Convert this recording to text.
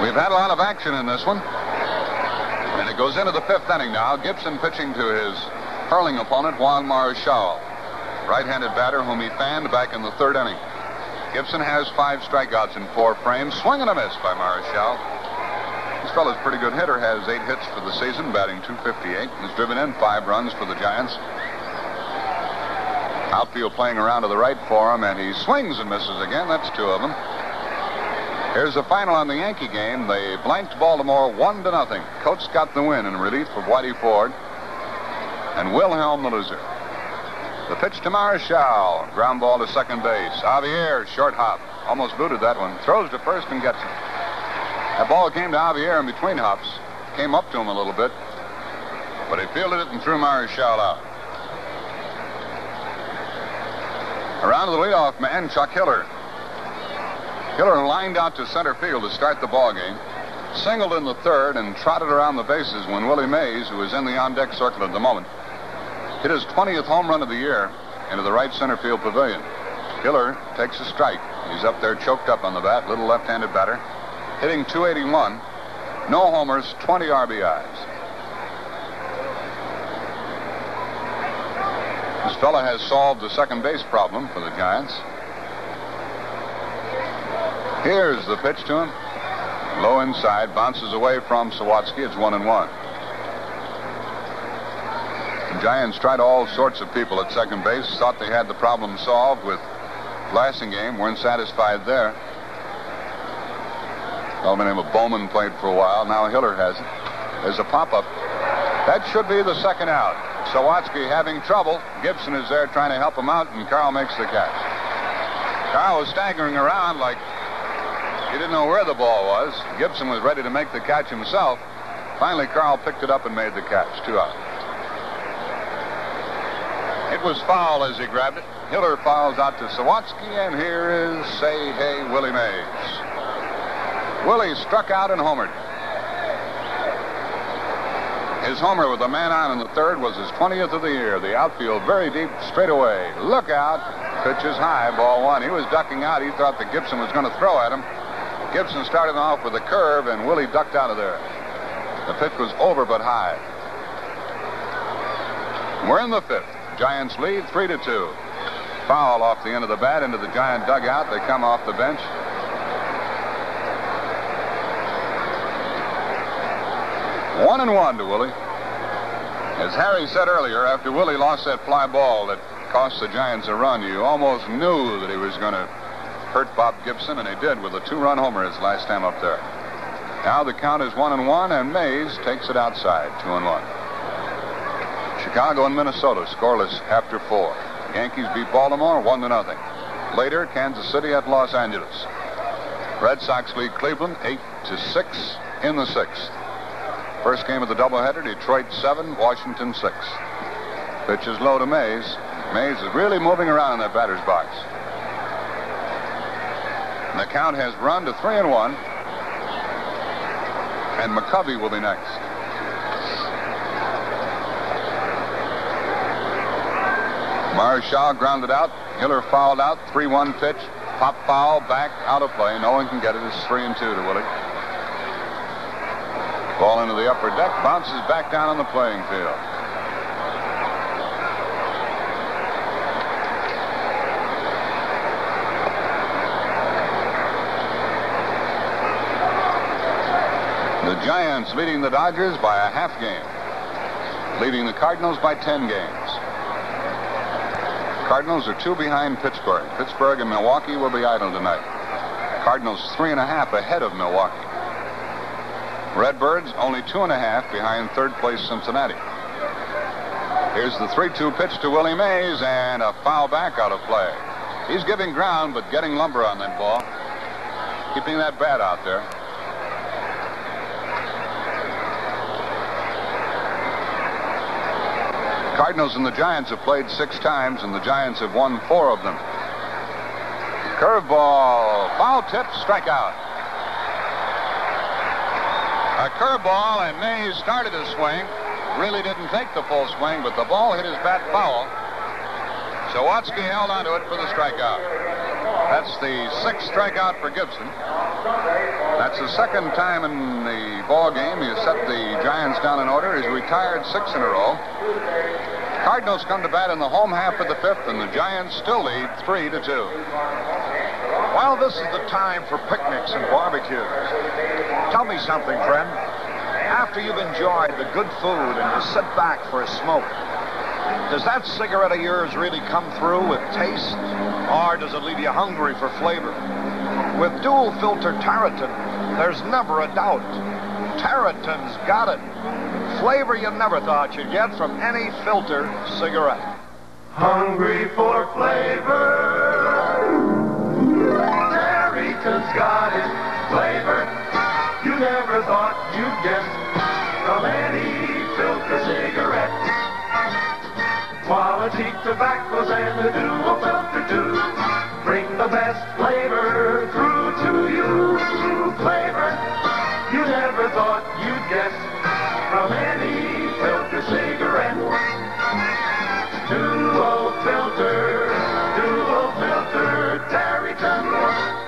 We've had a lot of action in this one. And it goes into the 5th inning now. Gibson pitching to his hurling opponent, Juan Marichal. Right-handed batter whom he fanned back in the 3rd inning. Gibson has 5 strikeouts in 4 frames. Swing and a miss by Marichal. This fellow's a pretty good hitter. Has 8 hits for the season, batting .258. Has driven in 5 runs for the Giants. Outfield playing around to the right for him, and he swings and misses again. That's 2 of them. Here's the final on the Yankee game. They blanked Baltimore 1-0. Coates got the win in relief of Whitey Ford. And Wilhelm the loser. The pitch to Marichal. Ground ball to second base. Javier, short hop. Almost booted that one. Throws to first and gets it. That ball came to Javier in between hops. Came up to him a little bit. But he fielded it and threw Marichal out. Around to the leadoff man, Chuck Hiller. Hiller lined out to center field to start the ball game. Singled in the 3rd and trotted around the bases when Willie Mays, who is in the on-deck circle at the moment, hit his 20th home run of the year into the right center field pavilion. Hiller takes a strike. He's up there choked up on the bat, little left-handed batter, hitting .281. No homers, 20 RBIs. This fella has solved the second base problem for the Giants. Here's the pitch to him. Low inside, bounces away from Sawatsky. It's 1-1. The Giants tried all sorts of people at second base. Thought they had the problem solved with Blasingame. Weren't satisfied there. A fellow by the name of Bowman played for a while. Now Hiller has it. There's a pop-up. That should be the second out. Sawatsky having trouble. Gibson is there trying to help him out, and Carl makes the catch. Carl was staggering around like he didn't know where the ball was. Gibson was ready to make the catch himself. Finally, Carl picked it up and made the catch. 2 out. It was foul as he grabbed it. Hiller fouls out to Sawatsky, and here is Say Hey Willie Mays. Willie struck out and homered. His homer with a man on in the 3rd was his 20th of the year. The outfield very deep, straight away. Look out. Pitch is high, ball 1. He was ducking out. He thought that Gibson was going to throw at him. Gibson started off with a curve, and Willie ducked out of there. The pitch was over but high. We're in the 5th. Giants lead 3-2. Foul off the end of the bat into the Giant dugout. They come off the bench. One and 1 to Willie. As Harry said earlier, after Willie lost that fly ball that cost the Giants a run, you almost knew that he was going to hurt Bob Gibson, and he did with a 2-run homer his last time up there. Now the count is 1-1, and Mays takes it outside, 2-1. Chicago and Minnesota scoreless after 4. Yankees beat Baltimore 1-0. Later, Kansas City at Los Angeles. Red Sox lead Cleveland 8-6 in the 6th. First game of the doubleheader, Detroit 7, Washington 6. Pitch is low to Mays. Mays is really moving around in that batter's box. And the count has run to 3-1. And McCovey will be next. Marichal grounded out. Hiller fouled out. 3-1 pitch. Pop foul, back, out of play. No one can get it. It's 3-2 to Willie. Ball into the upper deck, bounces back down on the playing field. The Giants leading the Dodgers by a half game. Leading the Cardinals by 10 games. Cardinals are 2 behind Pittsburgh. Pittsburgh and Milwaukee will be idle tonight. Cardinals 3.5 ahead of Milwaukee. Redbirds only 2.5 behind 3rd place Cincinnati. Here's the 3-2 pitch to Willie Mays, and a foul back out of play. He's giving ground, but getting lumber on that ball. Keeping that bat out there. Cardinals and the Giants have played 6 times, and the Giants have won 4 of them. Curveball, foul tip, strikeout. A curveball, and Mays started his swing. Really didn't take the full swing, but the ball hit his bat foul. Sawatsky held onto it for the strikeout. That's the 6th strikeout for Gibson. That's the second time in the ball game he has set the Giants down in order. He's retired 6 in a row. Cardinals come to bat in the home half of the 5th, and the Giants still lead 3-2. Well, this is the time for picnics and barbecues. Tell me something, friend. After you've enjoyed the good food and you sit back for a smoke, does that cigarette of yours really come through with taste, or does it leave you hungry for flavor? With dual filter Tarleton, there's never a doubt. Tarleton's got it. Flavor you never thought you'd get from any filter cigarette. Hungry for flavor. Tarleton's got it. Flavor you never thought you'd get from any filter cigarette. Quality tobaccos and a dual filter too bring the best flavor through to you. Flavor you never thought you'd get from any filter cigarette. Dual filter Tarleton.